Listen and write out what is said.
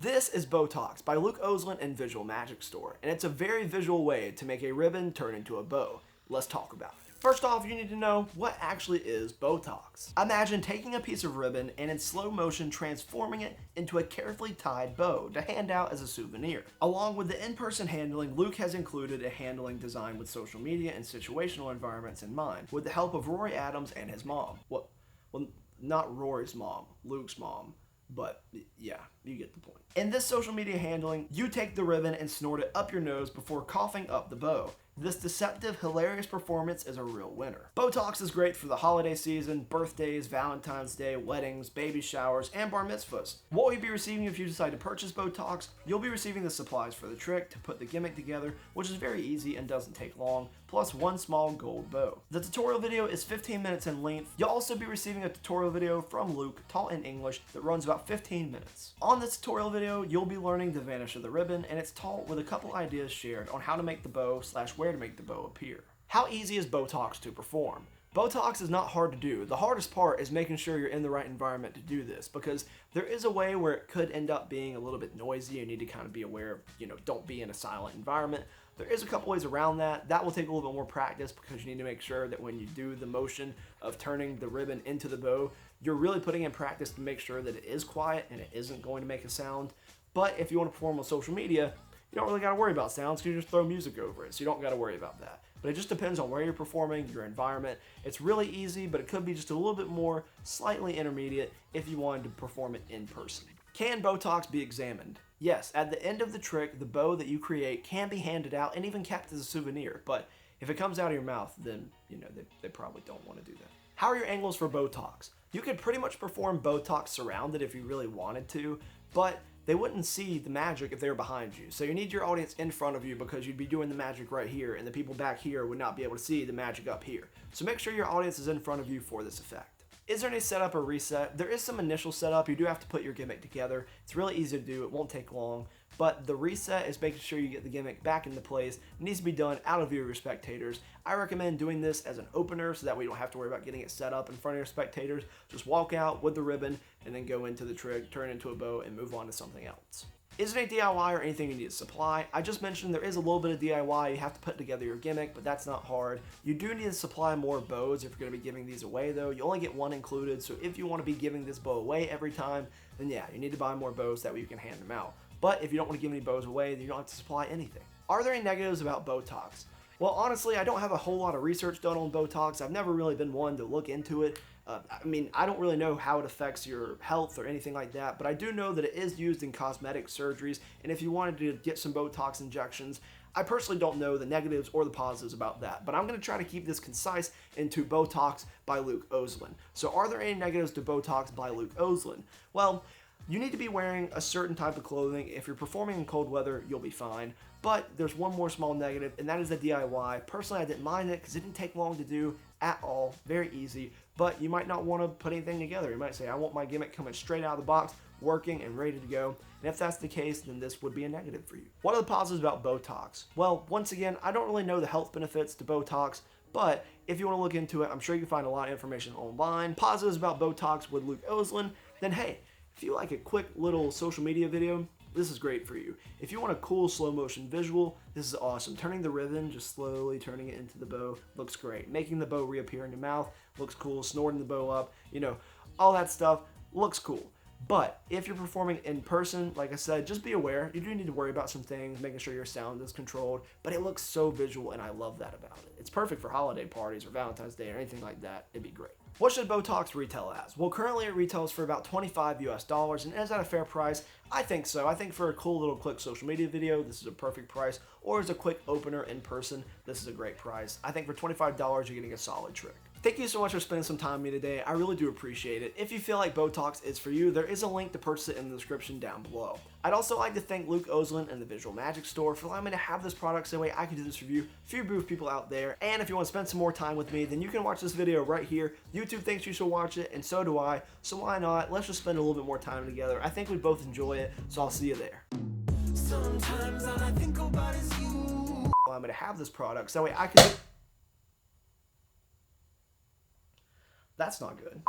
This is Bowtox by Luke Oseland and Visual Magic Store, and it's a very visual way to make a ribbon turn into a bow. Let's talk about it. First off, you need to know what actually is Bowtox. Imagine taking a piece of ribbon and in slow motion transforming it into a carefully tied bow to hand out as a souvenir. Along with the in-person handling, Luke has included a handling designed with social media and situational environments in mind, with the help of Rory Adams and his mom. Well, not Rory's mom, Luke's mom. But yeah, you get the point. In this social media handling, you take the ribbon and snort it up your nose before coughing up the bow. This deceptive, hilarious performance is a real winner. Bowtox is great for the holiday season, birthdays, Valentine's Day, weddings, baby showers, and bar mitzvahs. What will you be receiving if you decide to purchase Bowtox? You'll be receiving the supplies for the trick to put the gimmick together, which is very easy and doesn't take long, plus one small gold bow. The tutorial video is 15 minutes in length. You'll also be receiving a tutorial video from Luke, taught in English, that runs about 15 minutes. On this tutorial video, you'll be learning the vanish of the ribbon, and it's taught with a couple ideas shared on how to make the bow / where to make the bow appear. How easy is Bowtox to perform? Bowtox is not hard to do. The hardest part is making sure you're in the right environment to do this, because there is a way where it could end up being a little bit noisy. You need to kind of be aware of, don't be in a silent environment. There is a couple ways around that. That will take a little bit more practice, because you need to make sure that when you do the motion of turning the ribbon into the bow, you're really putting in practice to make sure that it is quiet and it isn't going to make a sound. But if you want to perform on social media, you don't really got to worry about sounds, because you just throw music over it, so you don't got to worry about that. But it just depends on where you're performing, your environment. It's really easy, but it could be just a little bit more slightly intermediate if you wanted to perform it in person. Can Bowtox be examined? Yes, at the end of the trick, the bow that you create can be handed out and even kept as a souvenir, but if it comes out of your mouth, then they probably don't want to do that. How are your angles for Bowtox? You could pretty much perform Bowtox surrounded if you really wanted to, but they wouldn't see the magic if they were behind you. So you need your audience in front of you, because you'd be doing the magic right here, and the people back here would not be able to see the magic up here. So make sure your audience is in front of you for this effect. Is there any setup or reset? There is some initial setup. You do have to put your gimmick together. It's really easy to do. It won't take long. But the reset is making sure you get the gimmick back into place. It needs to be done out of view of your spectators. I recommend doing this as an opener, so that way you don't have to worry about getting it set up in front of your spectators. Just walk out with the ribbon and then go into the trick, turn it into a bow, and move on to something else. Is it any DIY or anything you need to supply? I just mentioned there is a little bit of DIY. You have to put together your gimmick, but that's not hard. You do need to supply more bows if you're going to be giving these away, though. You only get one included, so if you want to be giving this bow away every time, then yeah, you need to buy more bows, that way you can hand them out. But if you don't want to give any bows away, then you don't have to supply anything. Are there any negatives about Bowtox? Well, honestly, I don't have a whole lot of research done on Bowtox. I've never really been one to look into it. I don't really know how it affects your health or anything like that, but I do know that it is used in cosmetic surgeries, and if you wanted to get some Bowtox injections, I personally don't know the negatives or the positives about that, but I'm going to try to keep this concise into Bowtox by Luke Oseland. So are there any negatives to Bowtox by Luke Oseland? Well, you need to be wearing a certain type of clothing. If you're performing in cold weather, you'll be fine. But there's one more small negative, and that is the DIY. Personally, I didn't mind it because it didn't take long to do at all. Very easy. But you might not want to put anything together. You might say, I want my gimmick coming straight out of the box, working and ready to go. And if that's the case, then this would be a negative for you. What are the positives about Bowtox? Well, once again, I don't really know the health benefits to Bowtox, but if you want to look into it, I'm sure you can find a lot of information online. Positives about Bowtox with Luke Oseland, then hey, if you like a quick little social media video, this is great for you. If you want a cool slow motion visual, this is awesome. Turning the ribbon, just slowly turning it into the bow, looks great. Making the bow reappear in your mouth, looks cool. Snorting the bow up, all that stuff looks cool. But if you're performing in person, like I said, just be aware. You do need to worry about some things, making sure your sound is controlled, but it looks so visual, and I love that about it. It's perfect for holiday parties or Valentine's Day or anything like that. It'd be great. What should Bowtox retail as? Well, currently it retails for about $25 US, and is that a fair price? I think so. I think for a cool little quick social media video, this is a perfect price, or as a quick opener in person, this is a great price. I think for $25, you're getting a solid trick. Thank you so much for spending some time with me today. I really do appreciate it. If you feel like Bowtox is for you, there is a link to purchase it in the description down below. I'd also like to thank Luke Oseland and the Visual Magic Store for allowing me to have this product so that way I can do this review for you booth people out there. And if you want to spend some more time with me, then you can watch this video right here. YouTube thinks you should watch it, and so do I. So why not? Let's just spend a little bit more time together. I think we both enjoy it, so I'll see you there. Sometimes all I think about is you. I'm going to have this product so that way I can... That's not good.